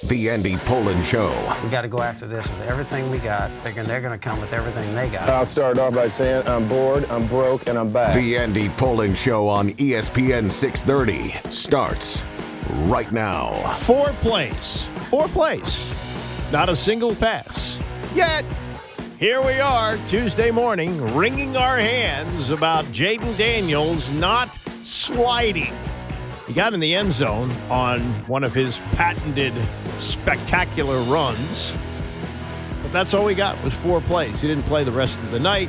The Andy Pollin Show. We got to go after this with everything we got, figuring they're going to come with everything they got. I'll start off by saying I'm bored, I'm broke, and I'm back. The Andy Pollin Show on ESPN 630 starts right now. Four plays. Not a single pass. Yet, here we are Tuesday morning, wringing our hands about Jaden Daniels not sliding. He got in the end zone on one of his patented spectacular runs. But that's all we got was 4 plays. He didn't play the rest of the night.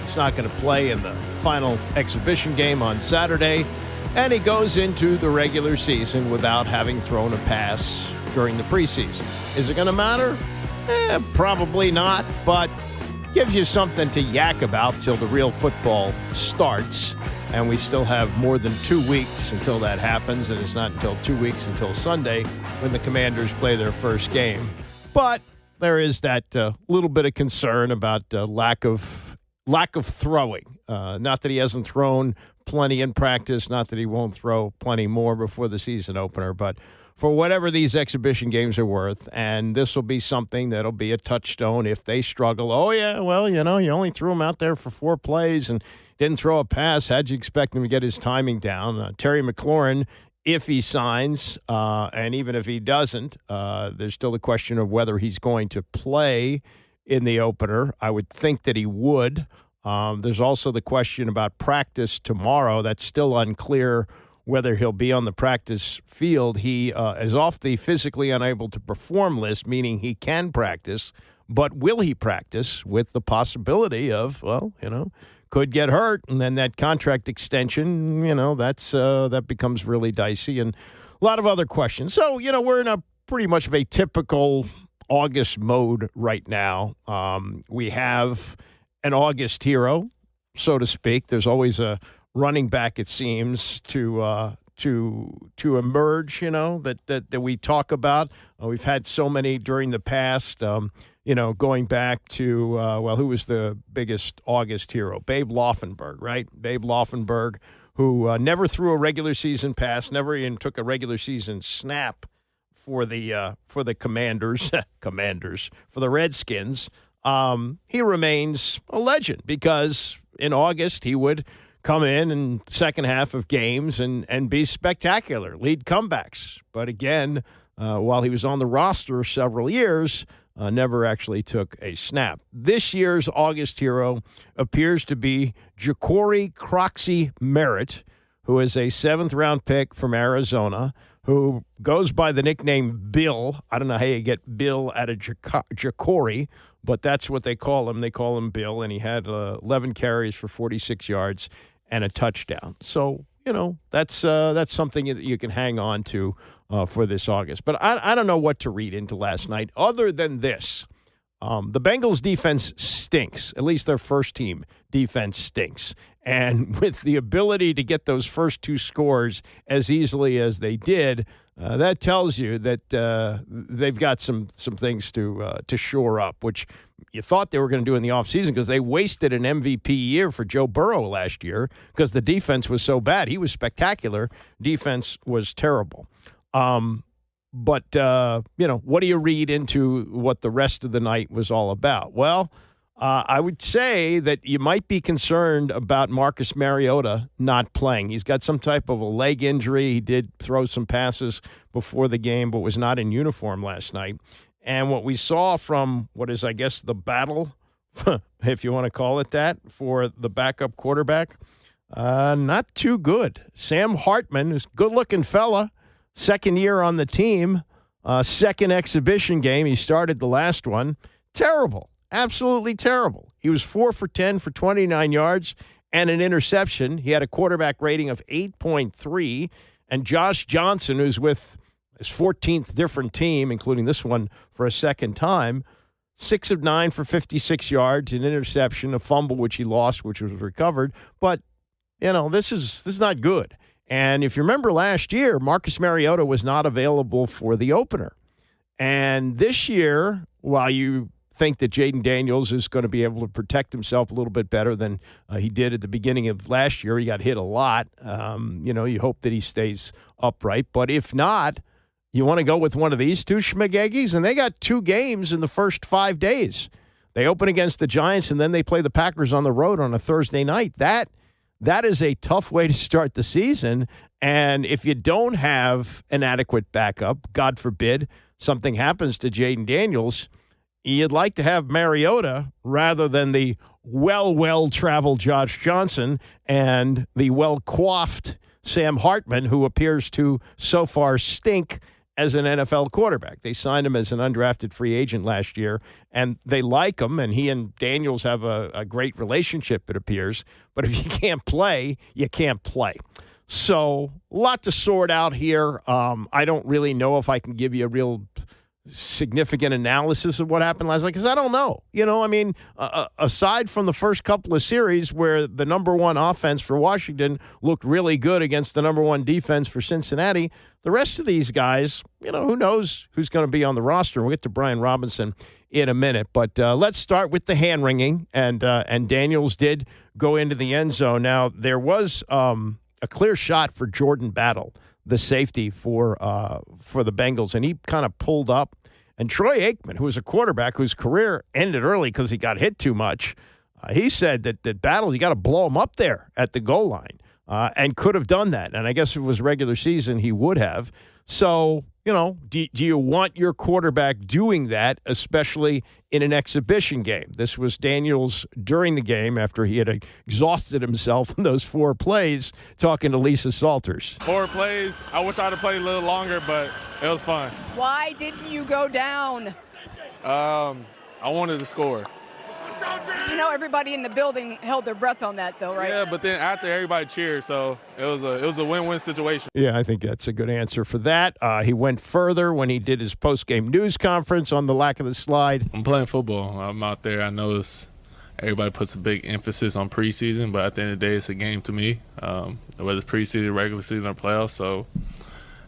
He's not going to play in the final exhibition game on Saturday. And he goes into the regular season without having thrown a pass during the preseason. Is it going to matter? Probably not, but gives you something to yak about till the real football starts. And we still have more than 2 weeks until that happens, and it's not until 2 weeks until Sunday when the Commanders play their first game. But there is that little bit of concern about lack of throwing. Not that he hasn't thrown plenty in practice, not that he won't throw plenty more before the season opener, but for whatever these exhibition games are worth, and this will be something that'll be a touchstone if they struggle. Oh, yeah, well, you only threw him out there for 4 plays and didn't throw a pass. How'd you expect him to get his timing down? Terry McLaurin, if he signs, and even if he doesn't, there's still the question of whether he's going to play in the opener. I would think that he would. There's also the question about practice tomorrow. That's still unclear whether he'll be on the practice field. He is off the physically unable to perform list, meaning he can practice, but will he practice with the possibility of, could get hurt, and then that contract extension, that becomes really dicey, and a lot of other questions. So, we're in a pretty much of a typical August mode right now. We have an August hero, so to speak. There's always a running back, it seems, to emerge, that we talk about. We've had so many during the past, going back to, who was the biggest August hero? Babe Laufenberg, right? Babe Laufenberg, who never threw a regular season pass, never even took a regular season snap for the Commanders, for the Redskins. He remains a legend because in August he would come in second half of games and be spectacular, lead comebacks. But again, while he was on the roster several years, never actually took a snap. This year's August hero appears to be Ja'Cory Croxy Merritt, who is a 7th-round pick from Arizona, who goes by the nickname Bill. I don't know how you get Bill out of Ja'Cory, but that's what they call him. They call him Bill, and he had 11 carries for 46 yards and a touchdown. So, that's something that you can hang on to for this August. But I don't know what to read into last night other than this. The Bengals defense stinks. At least their first team defense stinks. And with the ability to get those first 2 scores as easily as they did, that tells you that they've got some things to shore up, which you thought they were going to do in the offseason because they wasted an MVP year for Joe Burrow last year because the defense was so bad. He was spectacular. Defense was terrible. But what do you read into what the rest of the night was all about? Well, I would say that you might be concerned about Marcus Mariota not playing. He's got some type of a leg injury. He did throw some passes before the game, but was not in uniform last night. And what we saw from what is, I guess, the battle, if you want to call it that, for the backup quarterback, not too good. Sam Hartman is a good-looking fella, second year on the team, second exhibition game. He started the last one. Terrible. Absolutely terrible. He was 4 for 10 for 29 yards and an interception. He had a quarterback rating of 8.3. And Josh Johnson, who's with his 14th different team, including this one for a second time, 6 of 9 for 56 yards, an interception, a fumble, which he lost, which was recovered. But, this is not good. And if you remember last year, Marcus Mariota was not available for the opener. And this year, while you think that Jaden Daniels is going to be able to protect himself a little bit better than he did at the beginning of last year. He got hit a lot. You hope that he stays upright. But if not, You want to go with one of these two schmageggies? And they got 2 games in the first 5 days. They open against the Giants, and then they play the Packers on the road on a Thursday night. That is a tough way to start the season. And if you don't have an adequate backup, God forbid, something happens to Jaden Daniels, you'd like to have Mariota rather than the well-traveled Josh Johnson and the well-coiffed Sam Hartman, who appears to so far stink as an NFL quarterback. They signed him as an undrafted free agent last year, and they like him, and he and Daniels have a great relationship, it appears. But if you can't play, you can't play. So a lot to sort out here. I don't really know if I can give you a real significant analysis of what happened last night because I don't know. Aside from the first couple of series where the number one offense for Washington looked really good against the number one defense for Cincinnati, the rest of these guys, who knows who's going to be on the roster. We'll get to Brian Robinson in a minute, but let's start with the hand wringing, and Daniels did go into the end zone. Now, there was a clear shot for Jordan Battle, the safety for the Bengals, and he kind of pulled up. And Troy Aikman, who was a quarterback whose career ended early because he got hit too much, he said that Battle, you got to blow him up there at the goal line, and could have done that. And I guess if it was regular season, he would have. So, do you want your quarterback doing that, especially in an exhibition game? This was Daniels during the game after he had exhausted himself in those 4 plays, talking to Lisa Salters. 4 plays. I wish I'd have played a little longer, but it was fun. Why didn't you go down? I wanted to score. Everybody in the building held their breath on that, though, right? Yeah, but then after everybody cheered, so it was a win-win situation. Yeah, I think that's a good answer for that. He went further when he did his post-game news conference on the lack of the slide. I'm playing football. I'm out there. I know everybody puts a big emphasis on preseason, but at the end of the day, it's a game to me, whether it's preseason, regular season, or playoffs. So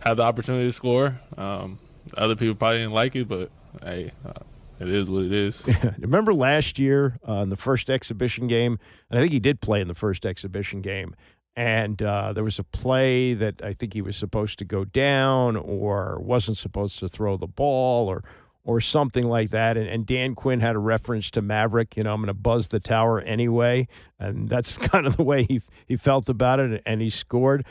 have the opportunity to score. Other people probably didn't like it, but hey, it is what it is. Remember last year in the first exhibition game, and I think he did play in the first exhibition game, and there was a play that I think he was supposed to go down or wasn't supposed to throw the ball or something like that, and Dan Quinn had a reference to Maverick, I'm going to buzz the tower anyway, and that's kind of the way he felt about it, and he scored.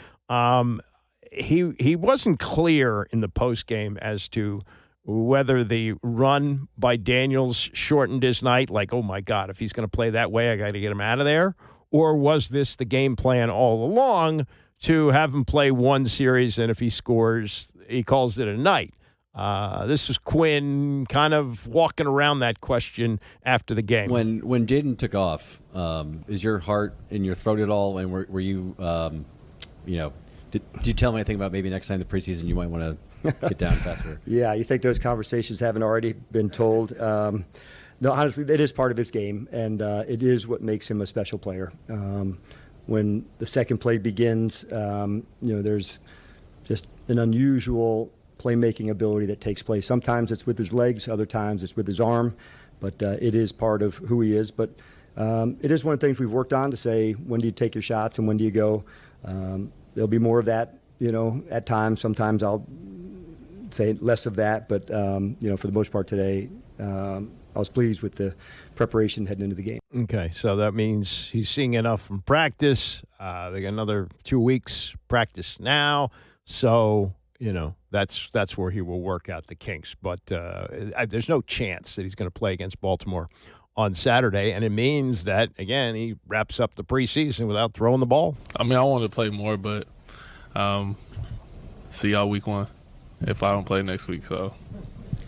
He wasn't clear in the postgame as to whether the run by Daniels shortened his night, like, oh, my God, if he's going to play that way, I got to get him out of there, or was this the game plan all along to have him play one series, and if he scores, he calls it a night? This was Quinn kind of walking around that question after the game. When Jaden took off, is your heart in your throat at all, and were you, did you tell him anything about maybe next time the preseason you might want to get down faster? Yeah, you think those conversations haven't already been told? No, honestly, it is part of his game, and it is what makes him a special player. When the second play begins, there's just an unusual playmaking ability that takes place. Sometimes it's with his legs, other times it's with his arm, but it is part of who he is. But it is one of the things we've worked on to say, when do you take your shots and when do you go? There'll be more of that, at times. Sometimes I'll say less of that, but, for the most part today, I was pleased with the preparation heading into the game. Okay, so that means he's seeing enough from practice. They got another 2 weeks practice now, so that's where he will work out the kinks. But there's no chance that he's going to play against Baltimore on Saturday, and it means that, again, he wraps up the preseason without throwing the ball. I mean, I want to play more, but see y'all week 1 if I don't play next week, so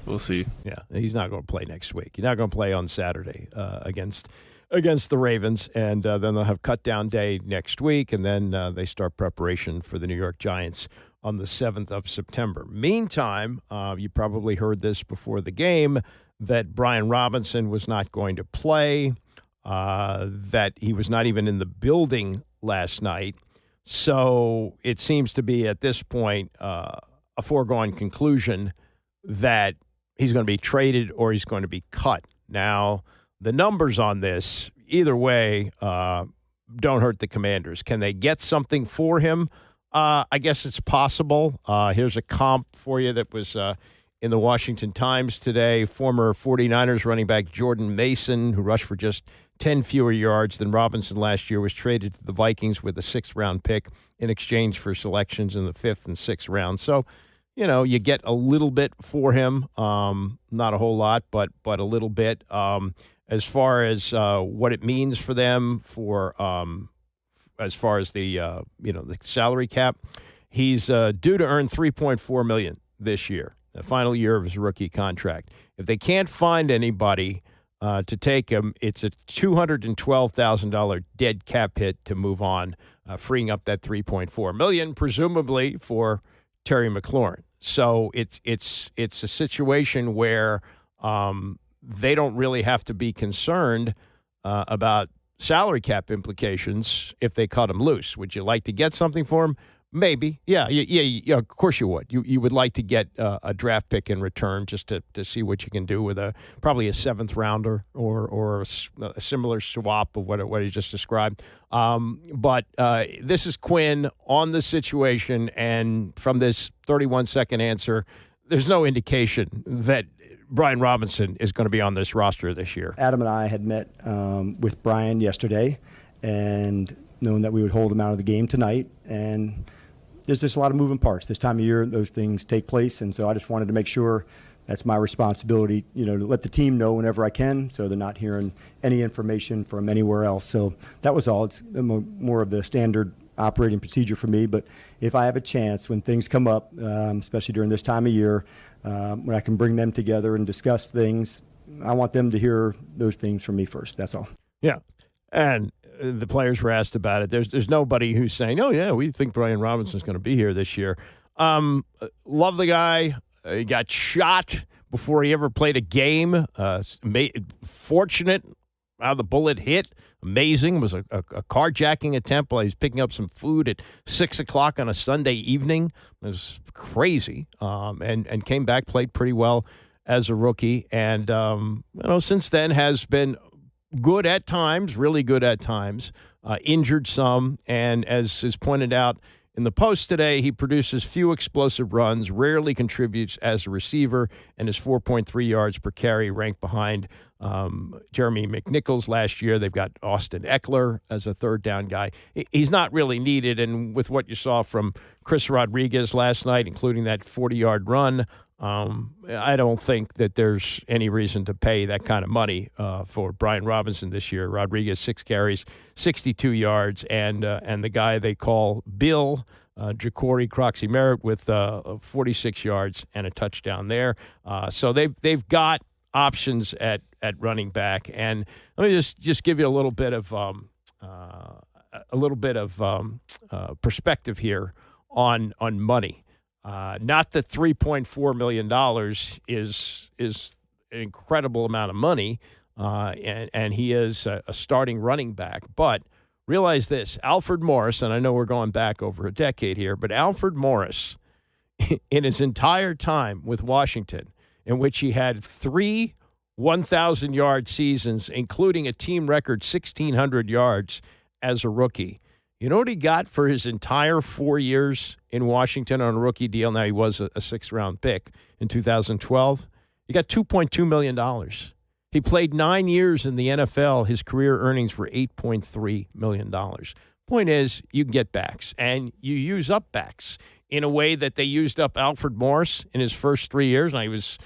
we'll see. Yeah, he's not going to play next week. He's not going to play on Saturday against the Ravens, and then they'll have cut-down day next week, and then they start preparation for the New York Giants on the 7th of September. Meantime, you probably heard this before the game, that Brian Robinson was not going to play, that he was not even in the building last night. So it seems to be, at this point, a foregone conclusion that he's going to be traded or he's going to be cut. Now, the numbers on this, either way, don't hurt the Commanders. Can they get something for him? I guess it's possible. Here's a comp for you that was in the Washington Times today. Former 49ers running back Jordan Mason, who rushed for just 10 fewer yards than Robinson last year, was traded to the Vikings with a 6th-round pick in exchange for selections in the 5th and 6th rounds. So, you get a little bit for him. Not a whole lot, but a little bit. As far as what it means for them for as far as the the salary cap, he's due to earn $3.4 million this year, the final year of his rookie contract. If they can't find anybody to take him, it's a $212,000 dead cap hit to move on, freeing up that $3.4 million, presumably for Terry McLaurin. So it's a situation where they don't really have to be concerned about salary cap implications if they cut him loose. Would you like to get something for him? Maybe. Yeah, of course you would. You would like to get a draft pick in return just to see what you can do with probably a 7th rounder or a similar swap of what he just described. But this is Quinn on the situation, and from this 31-second answer, there's no indication that Brian Robinson is going to be on this roster this year. Adam and I had met with Brian yesterday and known that we would hold him out of the game tonight. And there's just a lot of moving parts. This time of year, those things take place. And so I just wanted to make sure that's my responsibility, to let the team know whenever I can so they're not hearing any information from anywhere else. So that was all. It's more of the standard operating procedure for me. But if I have a chance, when things come up, especially during this time of year, when I can bring them together and discuss things, I want them to hear those things from me first. That's all. Yeah. And the players were asked about it. There's nobody who's saying, oh, yeah, we think Brian Robinson's going to be here this year. Love the guy. He got shot before he ever played a game. Fortunate how the bullet hit. Amazing. It was a carjacking attempt while he was picking up some food at 6 o'clock on a Sunday evening. It was crazy. And came back, played pretty well as a rookie. And, since then has been good at times, really good at times, injured some. And as is pointed out in the Post today, he produces few explosive runs, rarely contributes as a receiver, and his 4.3 yards per carry ranked behind Jeremy McNichols last year. They've got Austin Eckler as a third down guy. He's not really needed, and with what you saw from Chris Rodriguez last night, including that 40-yard run, I don't think that there's any reason to pay that kind of money for Brian Robinson this year. Rodriguez, 6 carries, 62 yards, and the guy they call Bill, Ja'Cory Croxy Merritt, with 46 yards and a touchdown there. So they've got options at running back. And let me just give you a little bit of perspective here on money. Not that $3.4 million is an incredible amount of money, and he is a starting running back. But realize this, Alfred Morris, and I know we're going back over a decade here, but Alfred Morris, in his entire time with Washington, in which he had 3 1,000-yard seasons, including a team record 1,600 yards as a rookie. You know what he got for his entire 4 years in Washington on a rookie deal? Now, he was a 6th-round pick in 2012. He got $2.2 million. He played 9 years in the NFL. His career earnings were $8.3 million. Point is, you can get backs, and you use up backs in a way that they used up Alfred Morris in his first 3 years. Now, he was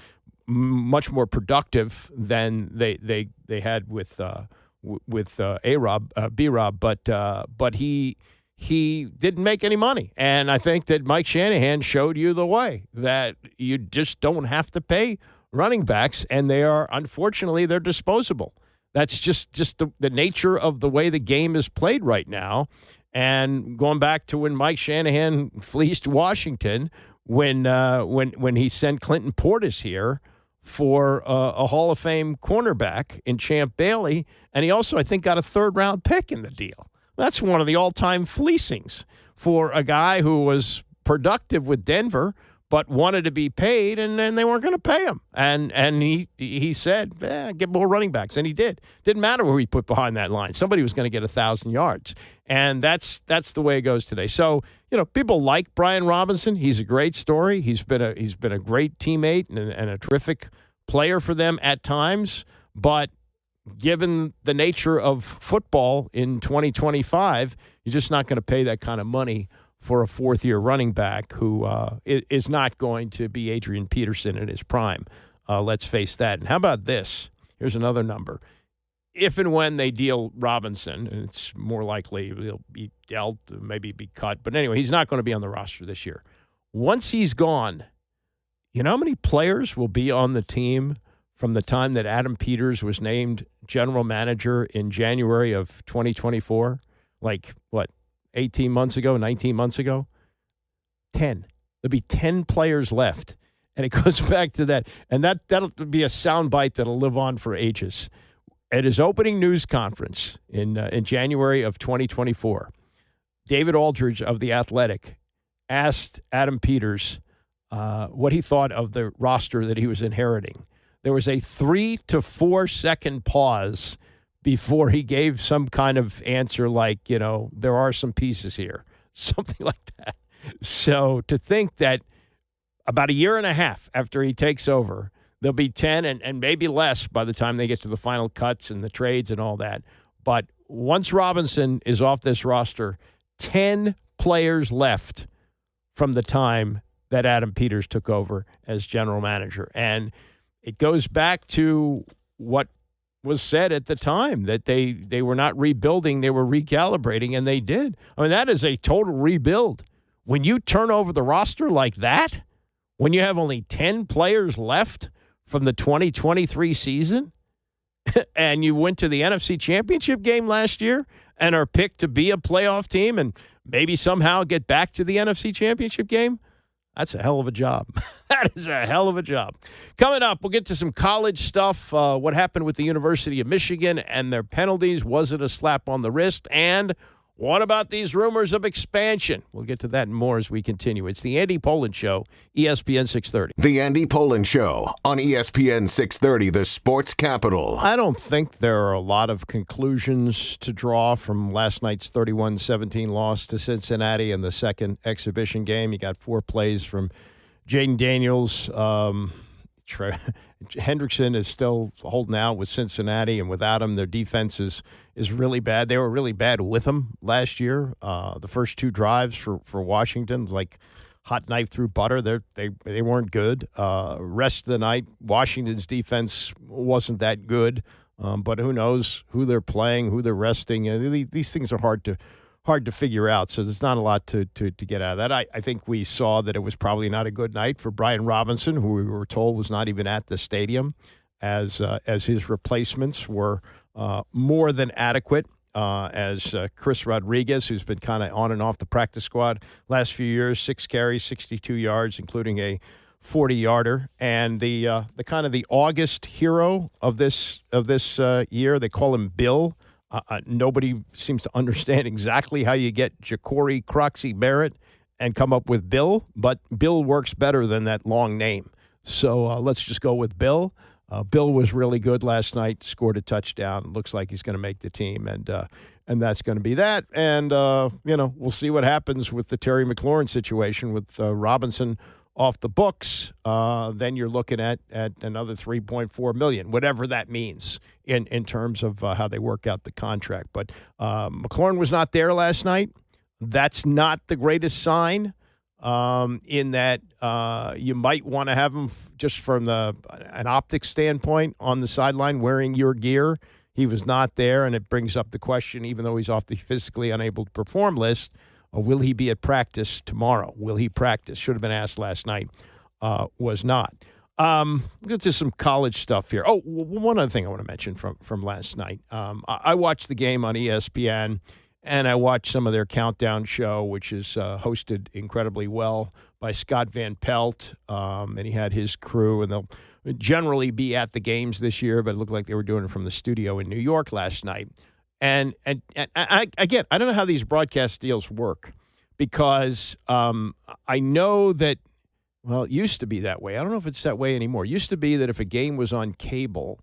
much more productive than they had with B-Rob, but he didn't make any money. And I think that Mike Shanahan showed you the way, that you just don't have to pay running backs, and unfortunately, they're disposable. That's just the nature of the way the game is played right now. And going back to when Mike Shanahan fleeced Washington, when he sent Clinton Portis here for a Hall of Fame cornerback in Champ Bailey, and he also, I think, got a 3rd-round pick in the deal. That's one of the all-time fleecings for a guy who was productive with Denver, but wanted to be paid, and then they weren't going to pay him. And he said, get more running backs, and he did. Didn't matter who he put behind that line. Somebody was going to get 1,000 yards, and that's the way it goes today. So, people like Brian Robinson. He's a great story. He's been a great teammate and a terrific player for them at times, but given the nature of football in 2025, you're just not going to pay that kind of money for a fourth-year running back who is not going to be Adrian Peterson in his prime. Let's face that. And how about this? Here's another number. If and when they deal Robinson, and it's more likely he'll be dealt, maybe be cut. But anyway, he's not going to be on the roster this year. Once he's gone, you know how many players will be on the team from the time that Adam Peters was named general manager in January of 2024? Like, 18 months ago, 19 months ago? 10. There'll be 10 players left. And it goes back to that. And that'll be a soundbite that'll live on for ages. At his opening news conference in January of 2024, David Aldridge of The Athletic asked Adam Peters what he thought of the roster that he was inheriting. There was a 3 to 4 second pause before he gave some kind of answer like, there are some pieces here, something like that. So to think that about a year and a half after he takes over, there'll be 10 and maybe less by the time they get to the final cuts and the trades and all that. But once Robinson is off this roster, 10 players left from the time that Adam Peters took over as general manager. And it goes back to what was said at the time, that they were not rebuilding, they were recalibrating, and they did. I mean, that is a total rebuild. When you turn over the roster like that, when you have only 10 players left from the 2023 season, and you went to the NFC Championship game last year and are picked to be a playoff team and maybe somehow get back to the NFC Championship game, that's a hell of a job. That is a hell of a job. Coming up, we'll get to some college stuff, what happened with the University of Michigan and their penalties. Was it a slap on the wrist? And what about these rumors of expansion? We'll get to that and more as we continue. It's the Andy Poland Show, ESPN 630. The Andy Poland Show on ESPN 630, the sports capital. I don't think there are a lot of conclusions to draw from last night's 31-17 loss to Cincinnati in the second exhibition game. You got 4 plays from Jaden Daniels. Hendrickson is still holding out with Cincinnati, and without him, their defense is really bad. They were really bad with him last year. The first 2 drives for Washington, like hot knife through butter. They weren't good. Rest of the night, Washington's defense wasn't that good. But who knows who they're playing, who they're resting. These things are hard to figure out, so there's not a lot to get out of that. I think we saw that it was probably not a good night for Brian Robinson, who we were told was not even at the stadium, as his replacements were more than adequate, as Chris Rodriguez, who's been kind of on and off the practice squad last few years, 6 carries, 62 yards, including a 40-yarder, and the kind of the August hero of this year, they call him Bill. Nobody seems to understand exactly how you get Ja'Cory Croxy Barrett and come up with Bill, but Bill works better than that long name. So let's just go with Bill. Bill was really good last night, scored a touchdown. Looks like he's going to make the team, and that's going to be that. And, we'll see what happens with the Terry McLaurin situation with Robinson off the books. Then you're looking at another $3.4 million, whatever that means in terms of how they work out the contract. But McLaurin was not there last night. That's not the greatest sign, in that you might want to have him just from an optics standpoint on the sideline wearing your gear. He was not there, and it brings up the question, even though he's off the physically unable to perform list, will he be at practice tomorrow? Will he practice? Should have been asked last night. Was not. Get to some college stuff here. Oh, one other thing I want to mention from last night. I watched the game on ESPN, and I watched some of their countdown show, which is hosted incredibly well by Scott Van Pelt, and he had his crew, and they'll generally be at the games this year, but it looked like they were doing it from the studio in New York last night. And I don't know how these broadcast deals work, because I know that Well, it used to be that way. I don't know if it's that way anymore. It used to be that if a game was on cable,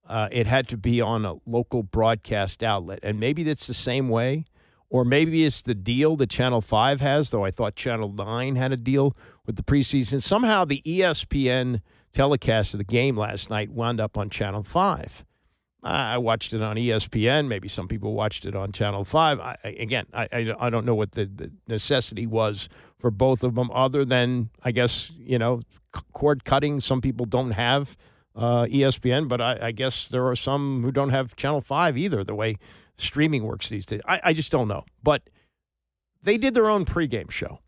it had to be on a local broadcast outlet. And maybe that's the same way. Or maybe it's the deal that Channel 5 has, though I thought Channel 9 had a deal with the preseason. Somehow the ESPN telecast of the game last night wound up on Channel 5. I watched it on ESPN. Maybe some people watched it on Channel 5. I don't know what the necessity was for both of them other than, I guess, cord cutting. Some people don't have ESPN, but I guess there are some who don't have Channel 5 either, the way streaming works these days. I just don't know. But they did their own pregame show.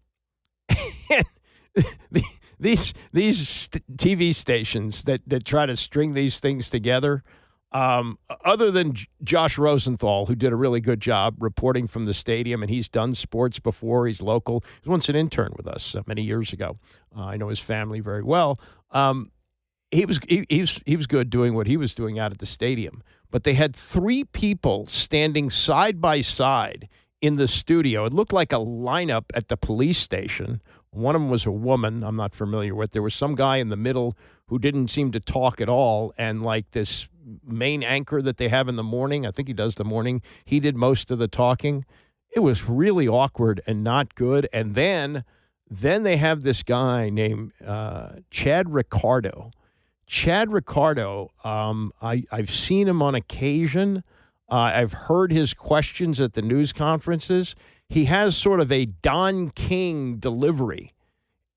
These TV stations that try to string these things together, other than Josh Rosenthal, who did a really good job reporting from the stadium, and he's done sports before. He's local. He was once an intern with us many years ago. I know his family very well. He was good doing what he was doing out at the stadium. But they had three people standing side by side in the studio. It looked like a lineup at the police station. One of them was a woman I'm not familiar with. There was some guy in the middle who didn't seem to talk at all. And like this main anchor that they have in the morning, I think he does the morning, he did most of the talking. It was really awkward and not good. And then they have this guy named Chad Ricardo. Chad Ricardo, I've seen him on occasion. I've heard his questions at the news conferences. He has sort of a Don King delivery.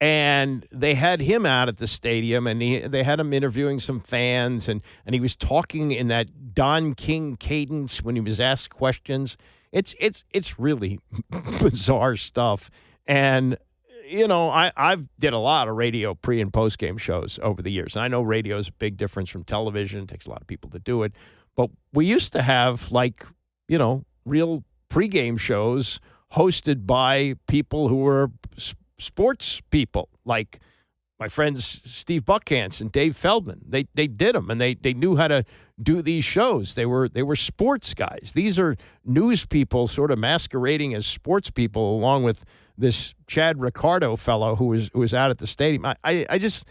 And they had him out at the stadium, and they had him interviewing some fans, and he was talking in that Don King cadence when he was asked questions. It's really bizarre stuff. And I've did a lot of radio pre- and post-game shows over the years. And I know radio is a big difference from television. It takes a lot of people to do it. But we used to have, real pregame shows hosted by people who were sports people, like my friends Steve Buckhantz and Dave Feldman. They did them, and they knew how to do these shows. They were sports guys. These are news people sort of masquerading as sports people, along with this Chad Ricardo fellow who was out at the stadium. I just,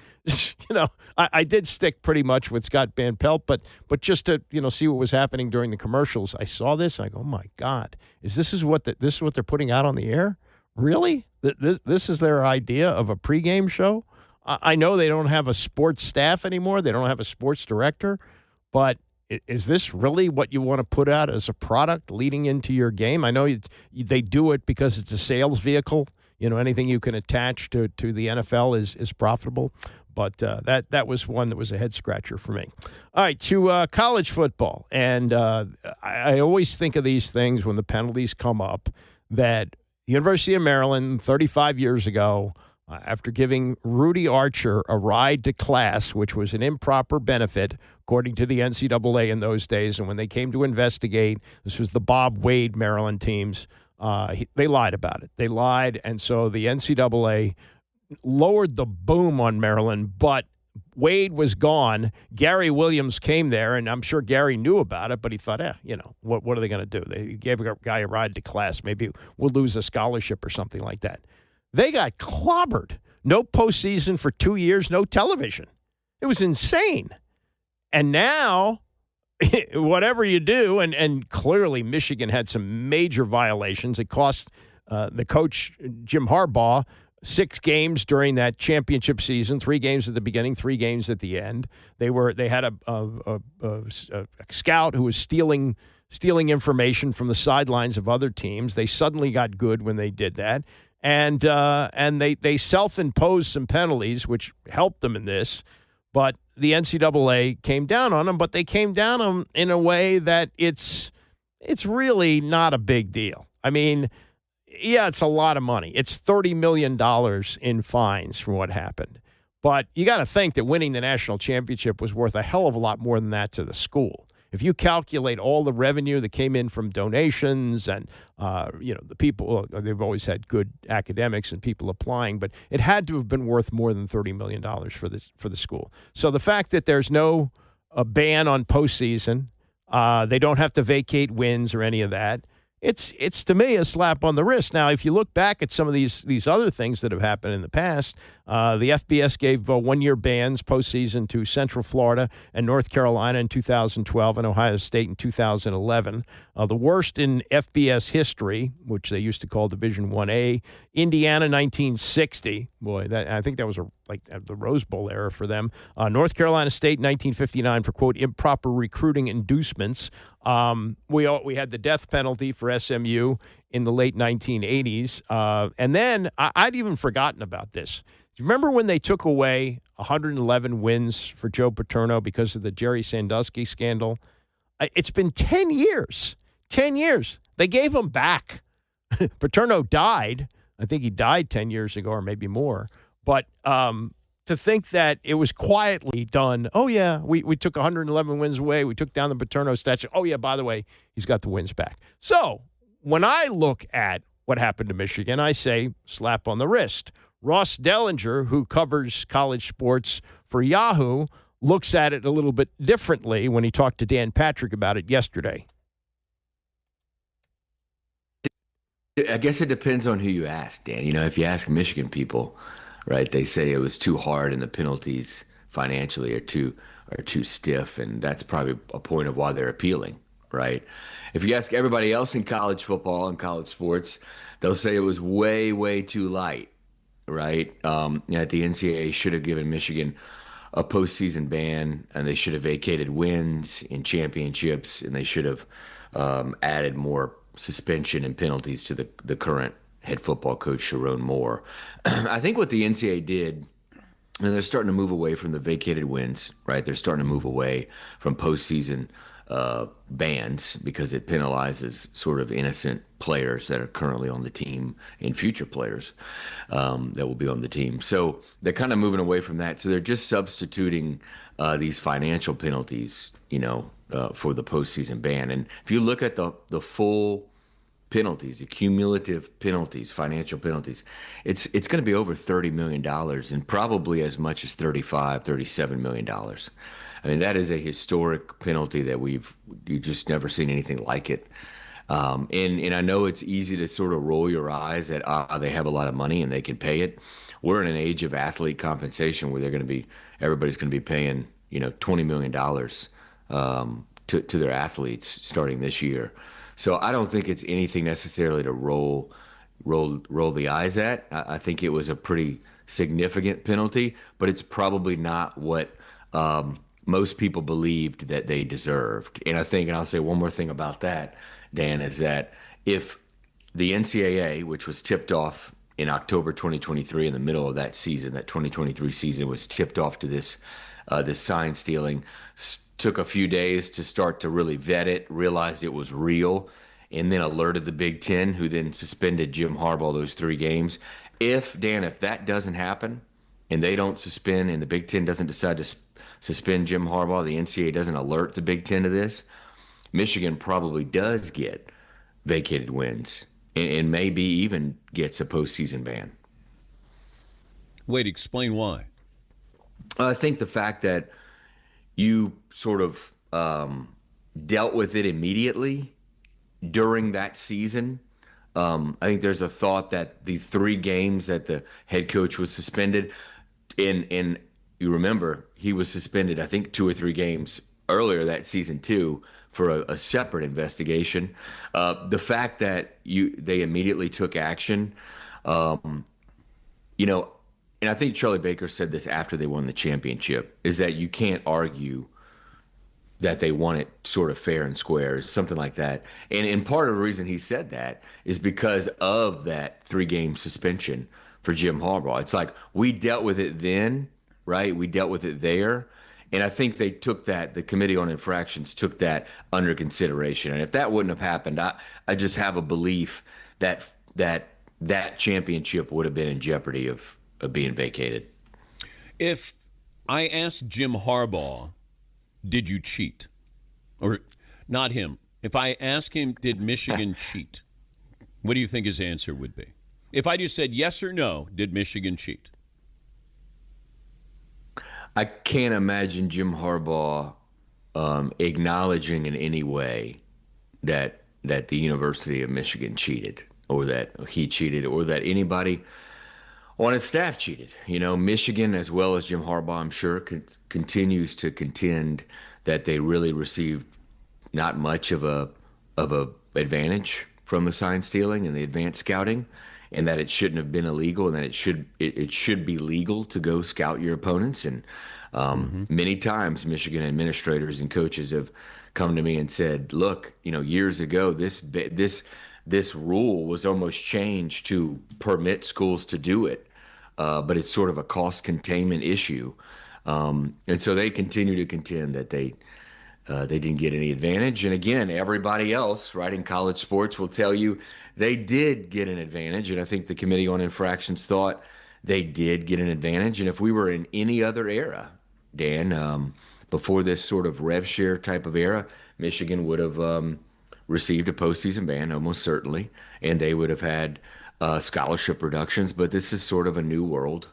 I did stick pretty much with Scott Van Pelt, but just to, see what was happening during the commercials, I saw this and I go, oh my God, this is what they're putting out on the air? Really? This is their idea of a pregame show? I know they don't have a sports staff anymore. They don't have a sports director, but is this really what you want to put out as a product leading into your game? I know they do it because it's a sales vehicle. Anything you can attach to the NFL is profitable. But that was one that was a head scratcher for me. All right, to college football. And I always think of these things when the penalties come up, that University of Maryland 35 years ago, after giving Rudy Archer a ride to class, which was an improper benefit, according to the NCAA in those days, and when they came to investigate, this was the Bob Wade Maryland teams, they lied about it. They lied, and so the NCAA lowered the boom on Maryland, but Wade was gone. Gary Williams came there, and I'm sure Gary knew about it, but he thought, what are they going to do? They gave a guy a ride to class. Maybe we'll lose a scholarship or something like that. They got clobbered. No postseason for 2 years, no television. It was insane. And now, whatever you do, and clearly Michigan had some major violations. It cost the coach, Jim Harbaugh, 6 games during that championship season, 3 games at the beginning, 3 games at the end. They had a scout who was stealing information from the sidelines of other teams. They suddenly got good when they did that. And they self-imposed some penalties, which helped them in this. But the NCAA came down on them, but they came down on them in a way that it's really not a big deal. I mean, yeah, it's a lot of money. It's $30 million in fines from what happened. But you got to think that winning the national championship was worth a hell of a lot more than that to the school. If you calculate all the revenue that came in from donations and, the people, they've always had good academics and people applying, but it had to have been worth more than $30 million for the school. So the fact that there's no ban on postseason, they don't have to vacate wins or any of that, it's to me a slap on the wrist. Now, if you look back at some of these other things that have happened in the past, The FBS gave one-year bans postseason to Central Florida and North Carolina in 2012 and Ohio State in 2011. The worst in FBS history, which they used to call Division 1A, Indiana 1960. Boy, I think that was like the Rose Bowl era for them. North Carolina State 1959 for, quote, improper recruiting inducements. We had the death penalty for SMU in the late 1980s. And then I'd even forgotten about this. Do you remember when they took away 111 wins for Joe Paterno because of the Jerry Sandusky scandal? It's been 10 years. 10 years. They gave him back. Paterno died. I think he died 10 years ago or maybe more. But to think that it was quietly done, oh, yeah, we took 111 wins away. We took down the Paterno statue. Oh, yeah, by the way, he's got the wins back. So when I look at what happened to Michigan, I say slap on the wrist. Ross Dellinger, who covers college sports for Yahoo, looks at it a little bit differently when he talked to Dan Patrick about it yesterday. I guess it depends on who you ask, Dan. You know, if you ask Michigan people, right, they say it was too hard and the penalties financially are too stiff, and that's probably a point of why they're appealing, right? If you ask everybody else in college football and college sports, they'll say it was way, way too light. Right, the NCAA should have given Michigan a postseason ban, and they should have vacated wins in championships, and they should have added more suspension and penalties to the current head football coach, Sharon Moore. I think what the NCAA did, and they're starting to move away from the vacated wins, right? They're starting to move away from postseason bans because it penalizes sort of innocent players that are currently on the team and future players that will be on the team. So they're kind of moving away from that. So they're just substituting these financial penalties, for the postseason ban. And if you look at the full penalties, the cumulative penalties, financial penalties, it's going to be over $30 million and probably as much as $37 million. I mean, that is a historic penalty that you just never seen anything like it. And I know it's easy to sort of roll your eyes at they have a lot of money and they can pay it. We're in an age of athlete compensation where everybody's going to be paying $20 million to their athletes starting this year. So I don't think it's anything necessarily to roll the eyes at. I think it was a pretty significant penalty, but it's probably not what most people believed that they deserved. And I think, and I'll say one more thing about that, Dan, is that if the NCAA, which was tipped off in October 2023, in the middle of that season, that 2023 season was tipped off to this sign stealing, took a few days to start to really vet it, realized it was real, and then alerted the Big Ten, who then suspended Jim Harbaugh those 3 games. If that doesn't happen, and they don't suspend, and the Big Ten doesn't decide to suspend Jim Harbaugh, the NCAA doesn't alert the Big Ten to this, Michigan probably does get vacated wins and maybe even gets a postseason ban. Wait, explain why. I think the fact that you sort of dealt with it immediately during that season. I think there's a thought that the 3 games that the head coach was suspended in you remember, he was suspended, I think, 2 or 3 games earlier that season, too, for a separate investigation. The fact that they immediately took action, and I think Charlie Baker said this after they won the championship, is that you can't argue that they won it sort of fair and square, something like that. And part of the reason he said that is because of that 3-game suspension for Jim Harbaugh. It's like, we dealt with it then, right? We dealt with it there. And I think they took that, the Committee on Infractions took that under consideration. And if that wouldn't have happened, I just have a belief that championship would have been in jeopardy of being vacated. If I asked Jim Harbaugh, did you cheat? Or not him. If I ask him, did Michigan cheat? What do you think his answer would be? If I just said yes or no, did Michigan cheat? I can't imagine Jim Harbaugh acknowledging in any way that the University of Michigan cheated, or that he cheated, or that anybody on his staff cheated. Michigan, as well as Jim Harbaugh, I'm sure, continues to contend that they really received not much of a advantage from the sign stealing and the advanced scouting, and that it shouldn't have been illegal, and that it should be legal to go scout your opponents. And many times Michigan administrators and coaches have come to me and said, look, years ago, this rule was almost changed to permit schools to do it, but it's sort of a cost containment issue. And so they continue to contend that they didn't get any advantage. And again, everybody else, right, in college sports will tell you they did get an advantage. And I think the Committee on Infractions thought they did get an advantage. And if we were in any other era, Dan, before this sort of rev share type of era, Michigan would have received a postseason ban, almost certainly, and they would have had scholarship reductions. But this is sort of a new world.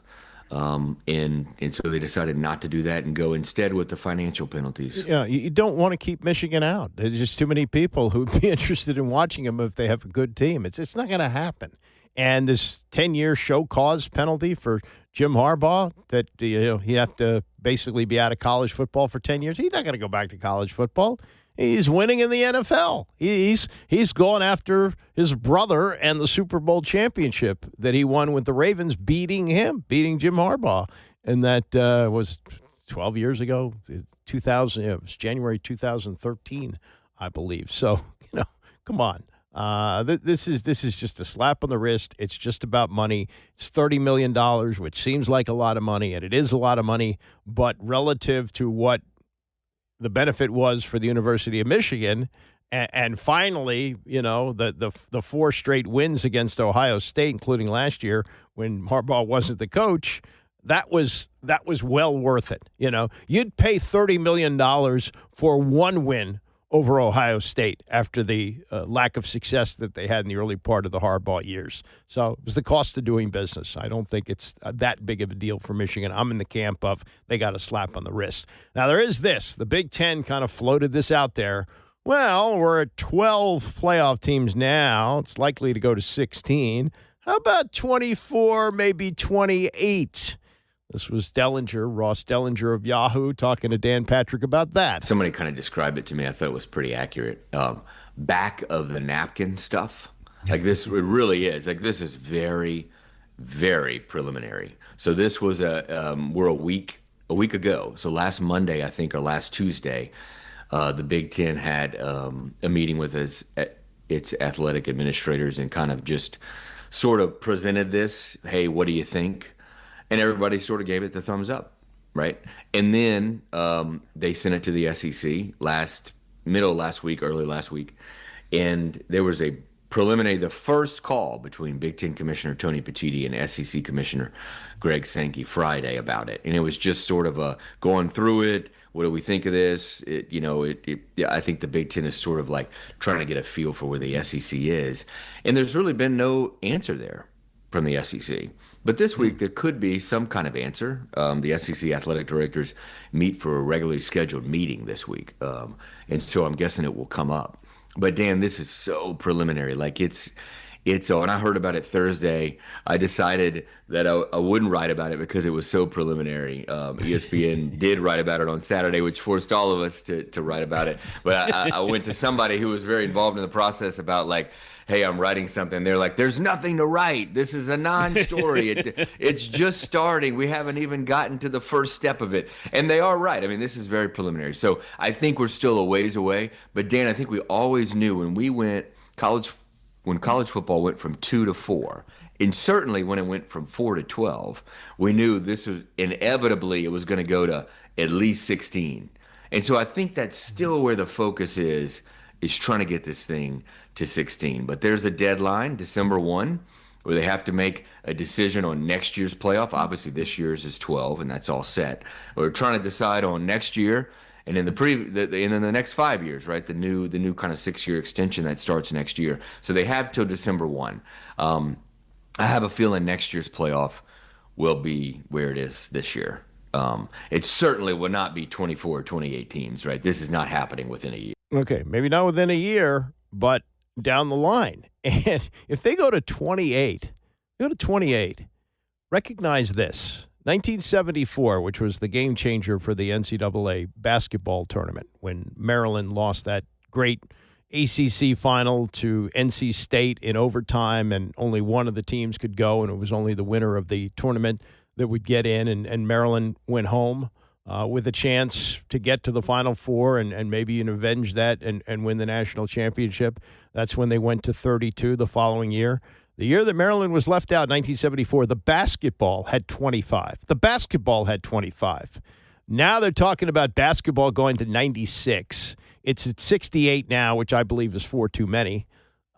And so they decided not to do that and go instead with the financial penalties. Yeah, you don't want to keep Michigan out. There's just too many people who would be interested in watching them if they have a good team. It's not going to happen. And this 10-year show cause penalty for Jim Harbaugh, that he'd have to basically be out of college football for 10 years. He's not going to go back to college football. He's winning in the NFL. He's going after his brother and the Super Bowl championship that he won with the Ravens, beating Jim Harbaugh. And that was 12 years ago, 2000. It was January 2013, I believe. So, come on. This is just a slap on the wrist. It's just about money. It's $30 million, which seems like a lot of money, and it is a lot of money. But relative to what the benefit was for the University of Michigan, and finally, the 4 straight wins against Ohio State, including last year when Harbaugh wasn't the coach, that was well worth it. You'd pay $30 million for one win over Ohio State after the lack of success that they had in the early part of the Harbaugh years. So it was the cost of doing business. I don't think it's that big of a deal for Michigan. I'm in the camp of they got a slap on the wrist. Now, there is this. The Big Ten kind of floated this out there. Well, we're at 12 playoff teams now. It's likely to go to 16. How about 24, maybe 28? This was Ross Dellinger of Yahoo, talking to Dan Patrick about that. Somebody kind of described it to me. I thought it was pretty accurate. Back of the napkin stuff. Like this, it really is. Like this is very, very preliminary. So this was we're a week ago. So last Monday, I think, or last Tuesday, the Big Ten had a meeting with its athletic administrators and kind of just sort of presented this. Hey, what do you think? And everybody sort of gave it the thumbs up, right? And then they sent it to the SEC early last week. And there was a preliminary, the first call between Big Ten Commissioner Tony Petitti and SEC Commissioner Greg Sankey Friday about it. And it was just sort of going through it. What do we think of this? I think the Big Ten is sort of like trying to get a feel for where the SEC is. And there's really been no answer there from the SEC. But this week, there could be some kind of answer. The SEC athletic directors meet for a regularly scheduled meeting this week. And so I'm guessing it will come up. But, Dan, this is so preliminary. Like, it's and I heard about it Thursday. I decided that I wouldn't write about it because it was so preliminary. ESPN did write about it on Saturday, which forced all of us to write about it. But I went to somebody who was very involved in the process about, like, hey, I'm writing something. They're like, there's nothing to write. This is a non-story. It's just starting. We haven't even gotten to the first step of it. And they are right. I mean, this is very preliminary. So I think we're still a ways away. But, Dan, I think we always knew when college football went from 2 to 4, and certainly when it went from 4 to 12, we knew this was inevitably it was going to go to at least 16. And so I think that's still where the focus is trying to get this thing to 16. But there's a deadline, December 1, where they have to make a decision on next year's playoff. Obviously, this year's is 12, and that's all set. We're trying to decide on next year, and in the next 5 years, right? The new kind of 6-year extension that starts next year. So they have till December 1. I have a feeling next year's playoff will be where it is this year. It certainly will not be 24 or 28 teams, right? This is not happening within a year. Okay, maybe not within a year, but down the line. And if they go to 28, recognize this. 1974, which was the game changer for the NCAA basketball tournament, when Maryland lost that great ACC final to NC State in overtime, and only one of the teams could go, and it was only the winner of the tournament that would get in, and Maryland went home with a chance to get to the Final Four and maybe even avenge that and win the national championship. That's when they went to 32 the following year. The year that Maryland was left out, 1974, the basketball had 25. The basketball had 25. Now they're talking about basketball going to 96. It's at 68 now, which I believe is 4 too many.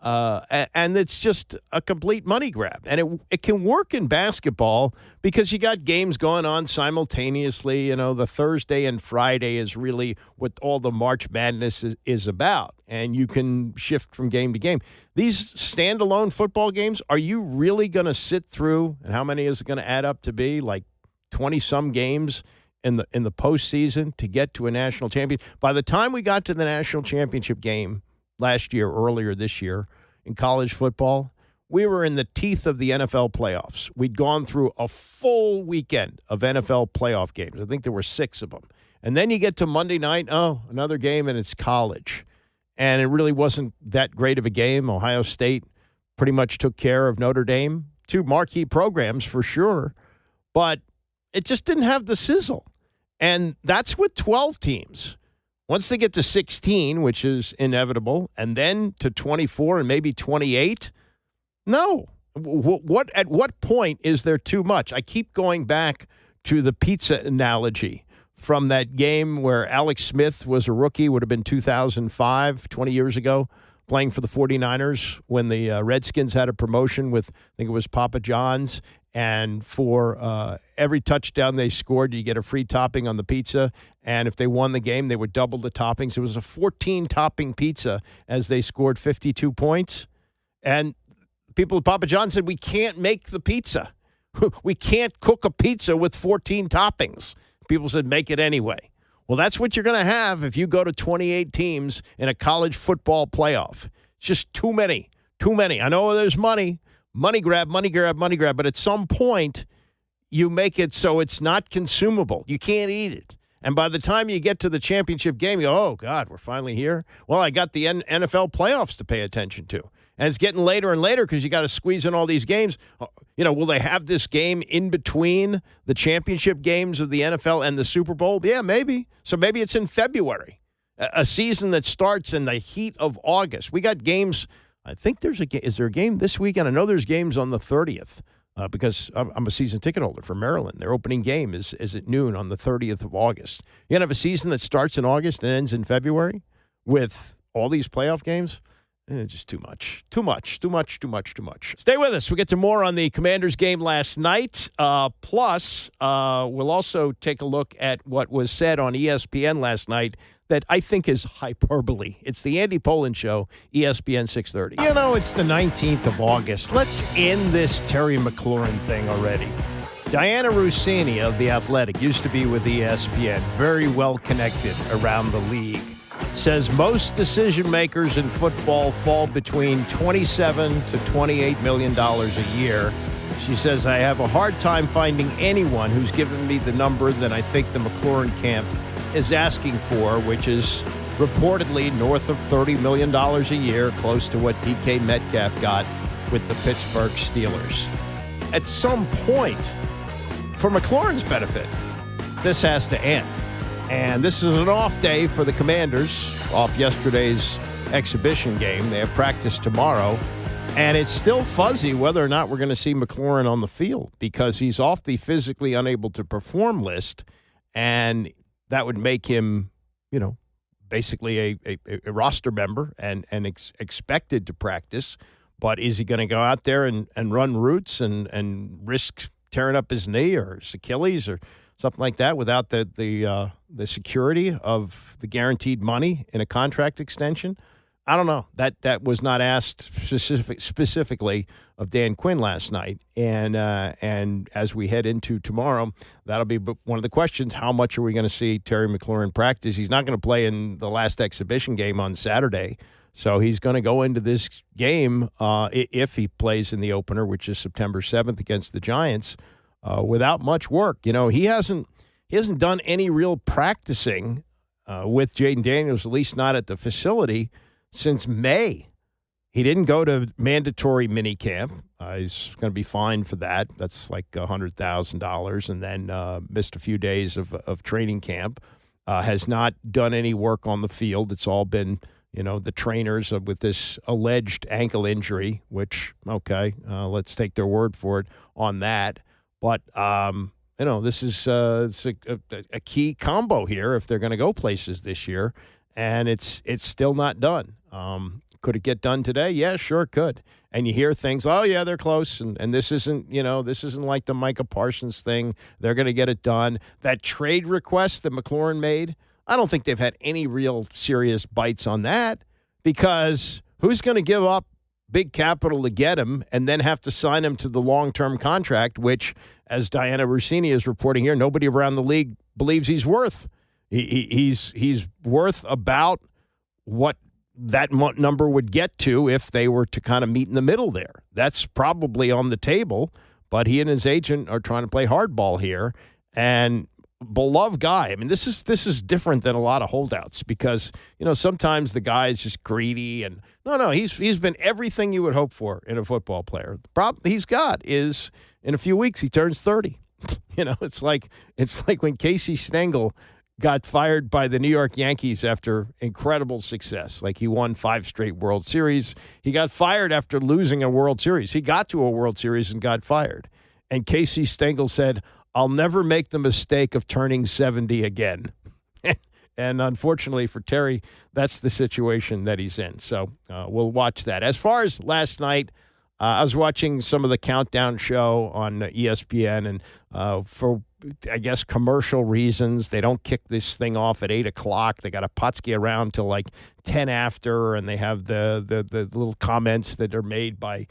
And it's just a complete money grab. And it can work in basketball because you got games going on simultaneously. You know, the Thursday and Friday is really what all the March Madness is about. And you can shift from game to game. These standalone football games, are you really going to sit through, and how many is it going to add up to be, like 20-some games in the postseason to get to a national champion? By the time we got to the national championship game earlier this year in college football, we were in the teeth of the NFL playoffs. We'd gone through a full weekend of NFL playoff games. I think there were 6 of them. And then you get to Monday night, another game, and it's college. And it really wasn't that great of a game. Ohio State pretty much took care of Notre Dame. 2 marquee programs for sure, but it just didn't have the sizzle. And that's with 12 teams. Once they get to 16, which is inevitable, and then to 24 and maybe 28, no. At what point is there too much? I keep going back to the pizza analogy from that game where Alex Smith was a rookie, would have been 2005, 20 years ago, playing for the 49ers when the Redskins had a promotion with, I think it was Papa John's, and for every touchdown they scored, you get a free topping on the pizza. And if they won the game, they would double the toppings. It was a 14-topping pizza as they scored 52 points. And people at Papa John said, we can't make the pizza. We can't cook a pizza with 14 toppings. People said, make it anyway. Well, that's what you're going to have if you go to 28 teams in a college football playoff. It's just too many. Too many. I know there's money. Money grab, but at some point, you make it so it's not consumable. You can't eat it. And by the time you get to the championship game, you go, oh, God, we're finally here. Well, I got the NFL playoffs to pay attention to. And it's getting later and later because you got to squeeze in all these games. You know, will they have this game in between the championship games of the NFL and the Super Bowl? Yeah, maybe. So maybe it's in February, a season that starts in the heat of August. We got games. I think is there a game this weekend? I know there's games on the 30th because I'm a season ticket holder for Maryland. Their opening game is at noon on the 30th of August. You're going to have a season that starts in August and ends in February with all these playoff games? Just too much. Too much. Stay with us. We'll get to more on the Commanders game last night. Plus, we'll also take a look at what was said on ESPN last night that I think is hyperbole. It's the Andy Pollin Show, ESPN 630. You know, it's the 19th of August. Let's end this Terry McLaurin thing already. Diana Rossini of The Athletic used to be with ESPN, very well connected around the league, says most decision makers in football fall between $27 to $28 million a year. She says, I have a hard time finding anyone who's given me the number that I think the McLaurin camp is asking for, which is reportedly north of $30 million a year, close to what DK Metcalf got with the Pittsburgh Steelers. At some point, for McLaurin's benefit, this has to end. And this is an off day for the Commanders, off yesterday's exhibition game. They have practice tomorrow. And it's still fuzzy whether or not we're going to see McLaurin on the field because he's off the physically unable to perform list. And that would make him, basically a roster member and expected to practice. But is he going to go out there and run routes and risk tearing up his knee or his Achilles or something like that without the security of the guaranteed money in a contract extension? I don't know. That was not asked specifically of Dan Quinn last night. And as we head into tomorrow, that'll be one of the questions. How much are we going to see Terry McLaurin practice? He's not going to play in the last exhibition game on Saturday. So he's going to go into this game if he plays in the opener, which is September 7th against the Giants. without much work. He hasn't done any real practicing with Jaden Daniels, at least not at the facility, since May. He didn't go to mandatory minicamp. He's going to be fined for that. That's like $100,000, and then missed a few days of training camp. Has not done any work on the field. It's all been, the trainers with this alleged ankle injury, which, okay, let's take their word for it on that. But, this is it's a key combo here if they're going to go places this year, and it's still not done. Could it get done today? Yeah, sure it could. And you hear things, oh, yeah, they're close, and this isn't like the Micah Parsons thing. They're going to get it done. That trade request that McLaurin made, I don't think they've had any real serious bites on that, because who's going to give up big capital to get him and then have to sign him to the long-term contract, which, as Diana Rossini is reporting here, nobody around the league believes he's worth. He's worth about what that number would get to if they were to kind of meet in the middle there. That's probably on the table, but he and his agent are trying to play hardball here. And beloved guy. I mean, this is different than a lot of holdouts, because sometimes the guy is just greedy, and no, he's been everything you would hope for in a football player. The problem he's got is in a few weeks he turns 30. It's like when Casey Stengel got fired by the New York Yankees after incredible success. Like, he won 5 straight World Series. He got fired after losing a World Series. He got to a World Series and got fired. And Casey Stengel said, I'll never make the mistake of turning 70 again. And unfortunately for Terry, that's the situation that he's in. So we'll watch that. As far as last night, I was watching some of the countdown show on ESPN, and for, I guess, commercial reasons, they don't kick this thing off at 8 o'clock. They got a Potsky around till like 10 after, and they have the little comments that are made by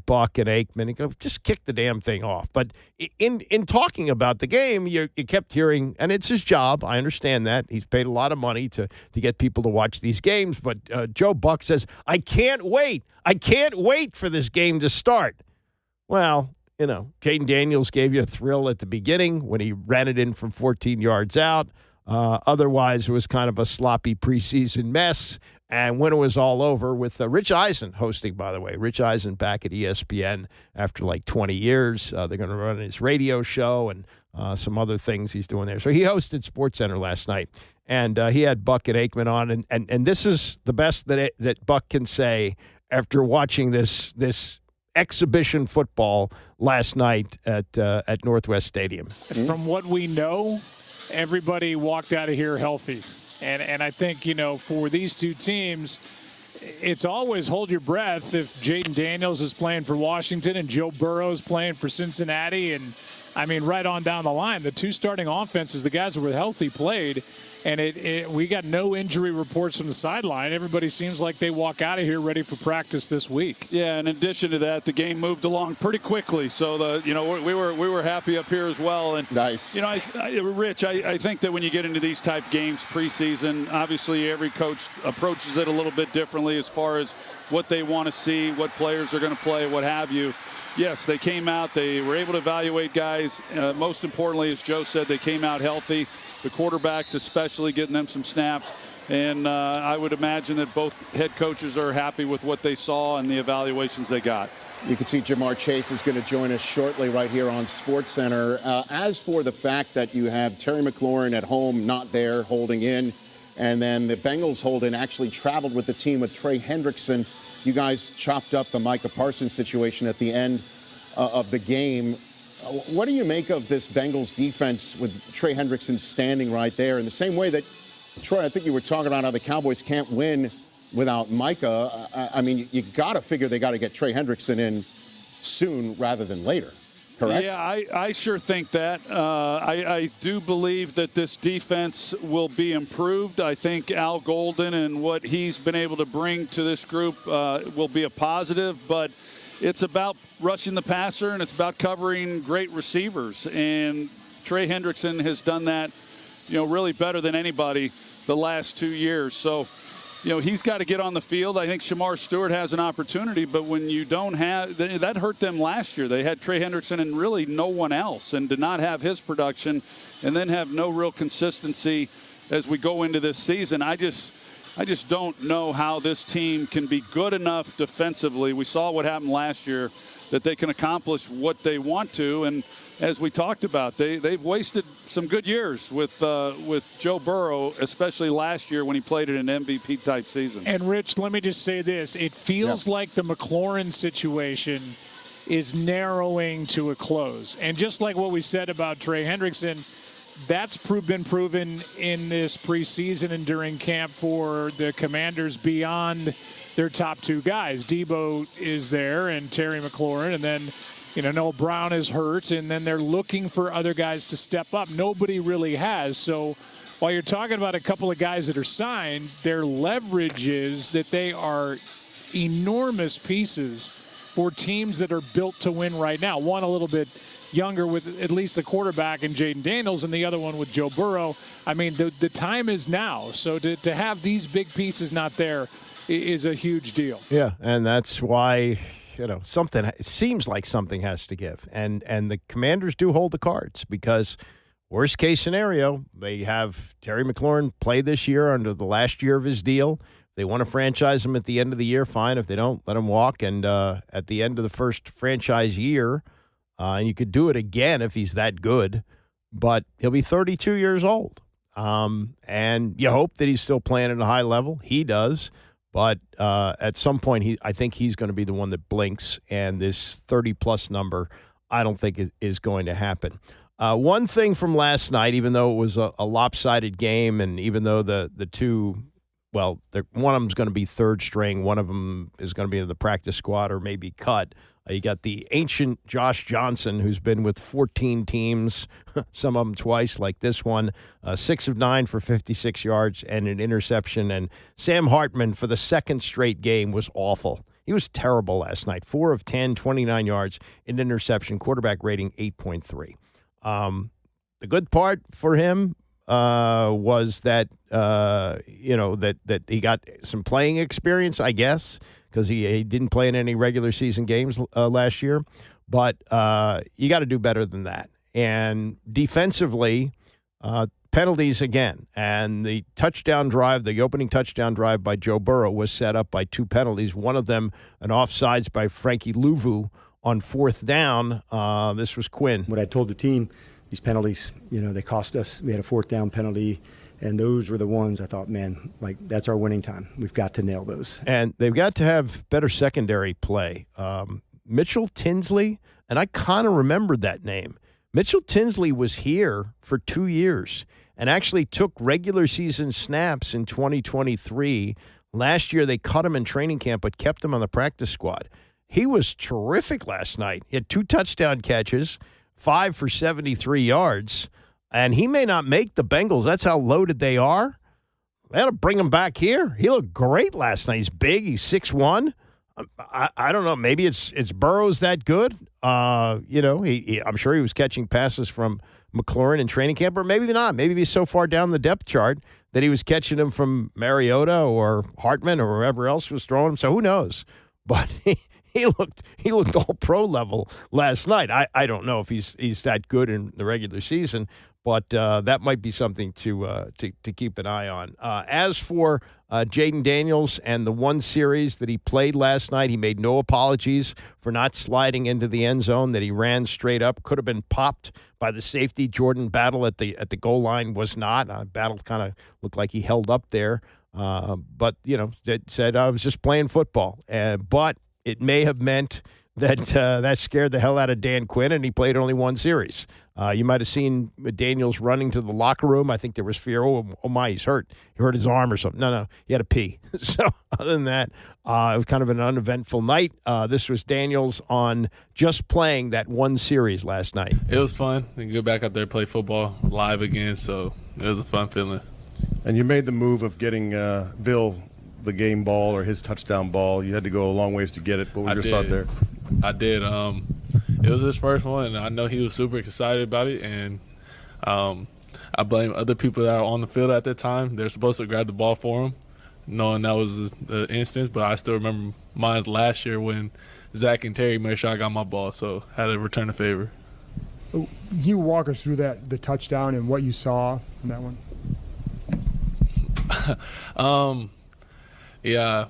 Buck and Aikman, and go, just kick the damn thing off. But in talking about the game, you kept hearing, and it's his job, I understand that. He's paid a lot of money to get people to watch these games, but Joe Buck says, I can't wait. I can't wait for this game to start. Well, Jaden Daniels gave you a thrill at the beginning when he ran it in from 14 yards out. Otherwise, it was kind of a sloppy preseason mess. And when it was all over, with Rich Eisen hosting, by the way, Rich Eisen back at ESPN after like 20 years. They're going to run his radio show and some other things he's doing there. So he hosted SportsCenter last night, and he had Buck and Aikman on. And this is the best that Buck can say after watching this exhibition football last night at Northwest Stadium. From what we know, everybody walked out of here healthy. And I think, for these two teams, it's always hold your breath if Jaden Daniels is playing for Washington and Joe Burrow's playing for Cincinnati. And, I mean, right on down the line, the two starting offenses, the guys that were healthy played. And we got no injury reports from the sideline. Everybody seems like they walk out of here ready for practice this week. Yeah, in addition to that, the game moved along pretty quickly. So we were happy up here as well. And nice. Rich, I think that when you get into these type games preseason, obviously every coach approaches it a little bit differently as far as what they want to see, what players are going to play, what have you. Yes, they came out. They were able to evaluate guys. Most importantly, as Joe said, they came out healthy. The quarterbacks especially, getting them some snaps. And I would imagine that both head coaches are happy with what they saw and the evaluations they got. You can see Jamar Chase is going to join us shortly right here on SportsCenter. As for the fact that you have Terry McLaurin at home, not there, holding in, and then the Bengals hold-in actually traveled with the team with Trey Hendrickson. You guys chopped up the Micah Parsons situation at the end of the game. What do you make of this Bengals defense with Trey Hendrickson standing right there? In the same way that, Troy, I think you were talking about how the Cowboys can't win without Micah. I mean, you got to figure they got to get Trey Hendrickson in soon rather than later, correct? Yeah, I sure think that. I do believe that this defense will be improved. I think Al Golden and what he's been able to bring to this group will be a positive, but it's about rushing the passer, and it's about covering great receivers. And Trey Hendrickson has done that, really better than anybody the last 2 years. So he's got to get on the field. I think Shamar Stewart has an opportunity, but when you don't have, that hurt them last year. They had Trey Hendrickson and really no one else, and to not have his production and then have no real consistency as we go into this season. I just don't know how this team can be good enough defensively. We saw what happened last year, that they can accomplish what they want to. And as we talked about, they've wasted some good years with Joe Burrow, especially last year when he played in an MVP-type season. And, Rich, let me just say this. It feels like the McLaurin situation is narrowing to a close. And just like what we said about Trey Hendrickson, that's been proven in this preseason and during camp for the Commanders beyond their top two guys. Debo is there and Terry McLaurin, and then Noah Brown is hurt, and then they're looking for other guys to step up. Nobody really has. So while you're talking about a couple of guys that are signed, their leverage is that they are enormous pieces for teams that are built to win right now. One a little bit younger with at least the quarterback in Jaden Daniels, and the other one with Joe Burrow. I mean, the time is now. So to have these big pieces not there is a huge deal. Yeah, and that's why something, it seems like something has to give. And the Commanders do hold the cards, because worst case scenario, they have Terry McLaurin play this year under the last year of his deal. If they want to franchise him at the end of the year, fine. If they don't, let him walk. And at the end of the first franchise year, and you could do it again if he's that good, but he'll be 32 years old. And you hope that he's still playing at a high level. He does. But at some point, I think he's going to be the one that blinks, and this 30-plus number I don't think is going to happen. One thing from last night, even though it was a lopsided game, and even though the two, one of them is going to be third string, one of them is going to be in the practice squad or maybe cut. You got the ancient Josh Johnson, who's been with 14 teams, some of them twice, like this one, 6 of 9 for 56 yards and an interception. And Sam Hartman, for the second straight game, was awful. He was terrible last night. 4 of 10, 29 yards, an interception, quarterback rating 8.3. The good part for him was that, that he got some playing experience, I guess, because he didn't play in any regular season games last year. But you got to do better than that. And defensively, penalties again. And the touchdown drive, the opening touchdown drive by Joe Burrow was set up by 2 penalties. One of them, an offsides by Frankie Louvu on 4th down. This was Quinn. What I told the team, these penalties, they cost us. We had a 4th down penalty. And those were the ones I thought, man, that's our winning time. We've got to nail those. And they've got to have better secondary play. Mitchell Tinsley, and I kind of remembered that name. Mitchell Tinsley was here for 2 years and actually took regular season snaps in 2023. Last year they cut him in training camp but kept him on the practice squad. He was terrific last night. He had 2 touchdown catches, 5 for 73 yards. And he may not make the Bengals. That's how loaded they are. They ought to bring him back here. He looked great last night. He's big. He's 6'1". I don't know. Maybe it's Burrow's that good. I'm sure he was catching passes from McLaurin in training camp, or maybe not. Maybe he's so far down the depth chart that he was catching them from Mariota or Hartman or whoever else was throwing him. So who knows? But he looked all pro level last night. I don't know if he's that good in the regular season. But that might be something to keep an eye on. As for Jaden Daniels and the one series that he played last night, he made no apologies for not sliding into the end zone, that he ran straight up. Could have been popped by the safety. Jordan Battle at the goal line was not. Battle kind of looked like he held up there. But, said I was just playing football. But it may have meant that scared the hell out of Dan Quinn, and he played only one series. You might have seen Daniels running to the locker room. I think there was fear. Oh my, he's hurt. He hurt his arm or something. No, he had to pee. So other than that, it was kind of an uneventful night. This was Daniels on just playing that one series last night. It was fun. You can go back out there and play football live again, so it was a fun feeling. And you made the move of getting Bill the game ball or his touchdown ball. You had to go a long ways to get it. What was your thought there? I did. It was his first one, and I know he was super excited about it. And I blame other people that are on the field at that time. They're supposed to grab the ball for him, knowing that was the instance, but I still remember mine last year when Zach and Terry made sure I got my ball, so had to return a favor. You walk us through the touchdown and what you saw in that one. I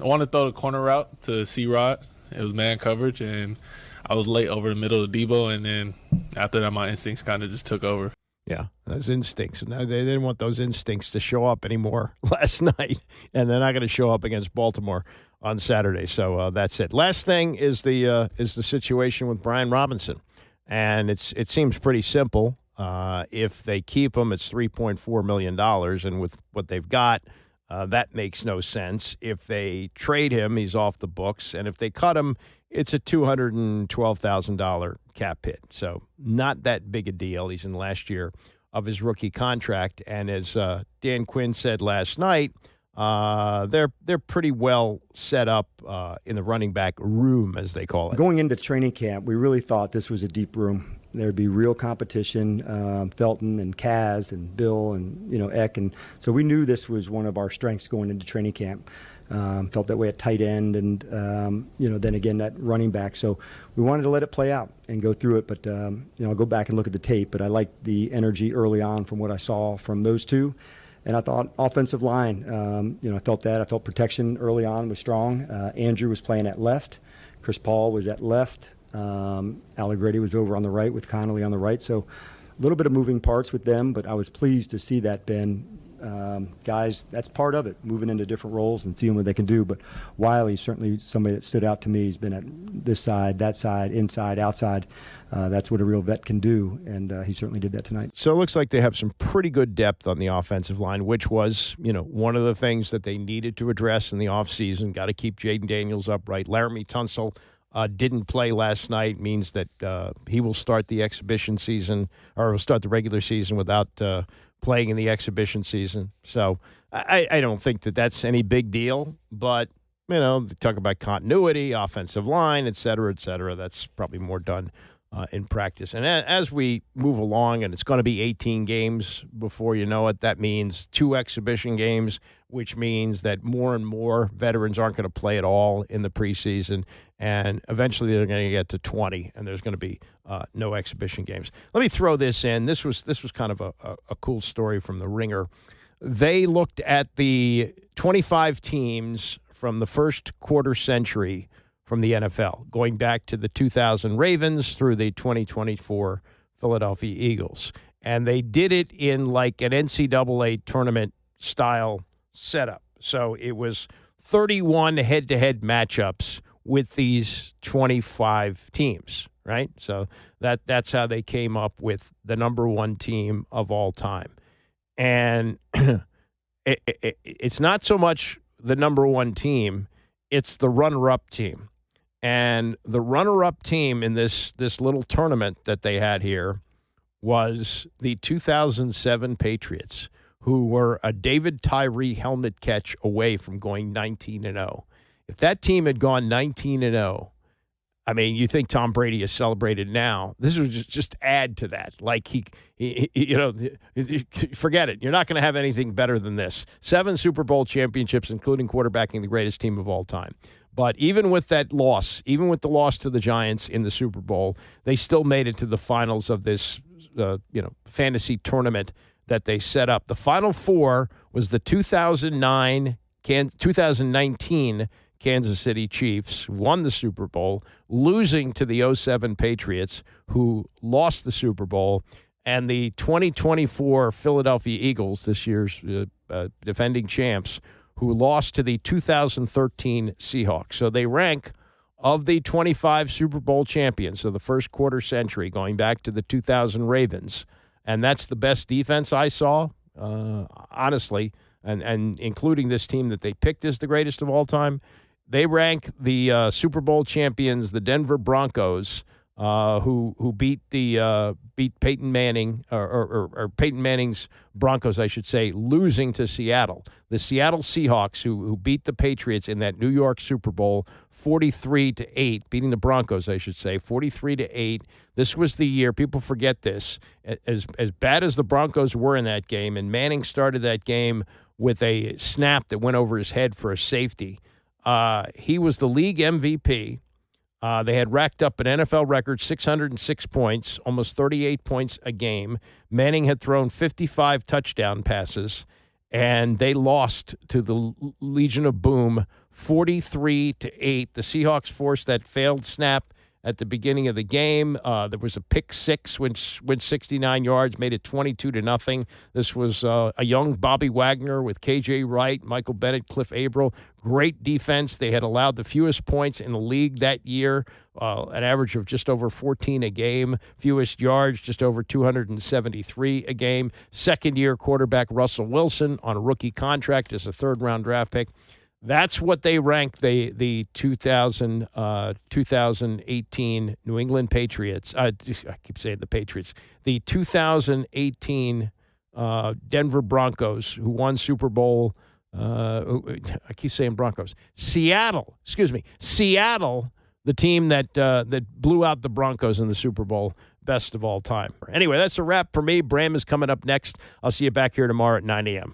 wanted to throw the corner route to C-Rod. It was man coverage, and I was late over the middle of Debo, and then after that, my instincts kind of just took over. Yeah, those instincts. They didn't want those instincts to show up anymore last night, and they're not going to show up against Baltimore on Saturday. So that's it. Last thing is the situation with Brian Robinson, and it seems pretty simple. If they keep him, it's $3.4 million, and with what they've got, that makes no sense. If they trade him, he's off the books, and if they cut him, it's a $212,000 cap hit. So not that big a deal. He's in last year of his rookie contract, and as Dan Quinn said last night, they're pretty well set up in the running back room, as they call it. Going into training camp, we really thought this was a deep room. There'd be real competition, Felton and Kaz and Bill and Eck, and so we knew this was one of our strengths going into training camp. Felt that way at tight end, and then again at running back. So we wanted to let it play out and go through it. But I'll go back and look at the tape. But I liked the energy early on from what I saw from those two. And I thought offensive line, I felt that. I felt protection early on was strong. Andrew was playing at left. Chris Paul was at left. Allegretti was over on the right with Connolly on the right. So a little bit of moving parts with them, but I was pleased to see that, Ben. Guys, that's part of it, moving into different roles and seeing what they can do. But Wiley's certainly somebody that stood out to me. He's been at this side, that side, inside, outside. That's what a real vet can do, and he certainly did that tonight. So it looks like they have some pretty good depth on the offensive line, which was, one of the things that they needed to address in the offseason. Got to keep Jaden Daniels upright. Laramie Tunsil didn't play last night, means that he will start the exhibition season, or will start the regular season without playing in the exhibition season. So I don't think that that's any big deal, but, they talk about continuity, offensive line, et cetera, that's probably more done in practice. And as we move along, and it's going to be 18 games before you know it, that means 2 exhibition games, which means that more and more veterans aren't going to play at all in the preseason, and eventually they're going to get to 20, and there's going to be no exhibition games. Let me throw this in. This was kind of a cool story from The Ringer. They looked at the 25 teams from the first quarter century from the NFL, going back to the 2000 Ravens through the 2024 Philadelphia Eagles. And they did it in like an NCAA tournament style setup. So it was 31 head-to-head matchups with these 25 teams, right? So that's how they came up with the number one team of all time. And it's not so much the number one team, it's the runner-up team. And the runner-up team in this little tournament that they had here was the 2007 Patriots, who were a David Tyree helmet catch away from going 19-0. If that team had gone 19-0, I mean, you think Tom Brady is celebrated now. This would just add to that. Like, he forget it. You're not going to have anything better than this. 7 Super Bowl championships, including quarterbacking the greatest team of all time. But even with that loss, even with the loss to the Giants in the Super Bowl, they still made it to the finals of this, fantasy tournament that they set up. The Final Four was the 2019 Kansas City Chiefs, won the Super Bowl, losing to the 2007 Patriots, who lost the Super Bowl, and the 2024 Philadelphia Eagles, this year's defending champs, who lost to the 2013 Seahawks. So they rank, of the 25 Super Bowl champions of the first quarter century, going back to the 2000 Ravens, and that's the best defense I saw, honestly, and including this team that they picked as the greatest of all time. They rank the Super Bowl champions, the Denver Broncos, who beat Peyton Manning, or Peyton Manning's Broncos, I should say, losing to Seattle. The Seattle Seahawks, who beat the Patriots in that New York Super Bowl 43-8, beating the Broncos, I should say, 43-8. This was the year, people forget this, as bad as the Broncos were in that game, and Manning started that game with a snap that went over his head for a safety. He was the league MVP. They had racked up an NFL record 606 points, almost 38 points a game. Manning had thrown 55 touchdown passes, and they lost to the Legion of Boom 43-8. The Seahawks forced that failed snap at the beginning of the game. There was a pick six, which went 69 yards, made it 22-0. This was a young Bobby Wagner with K.J. Wright, Michael Bennett, Cliff Avril. Great defense. They had allowed the fewest points in the league that year, an average of just over 14 a game. Fewest yards, just over 273 a game. Second-year quarterback Russell Wilson on a rookie contract as a third-round draft pick. That's what they ranked the 2018 New England Patriots. I keep saying the Patriots. The 2018 Denver Broncos, who won Super Bowl. I keep saying Broncos. Seattle, the team that blew out the Broncos in the Super Bowl, best of all time. Anyway, that's a wrap for me. Bram is coming up next. I'll see you back here tomorrow at 9 a.m.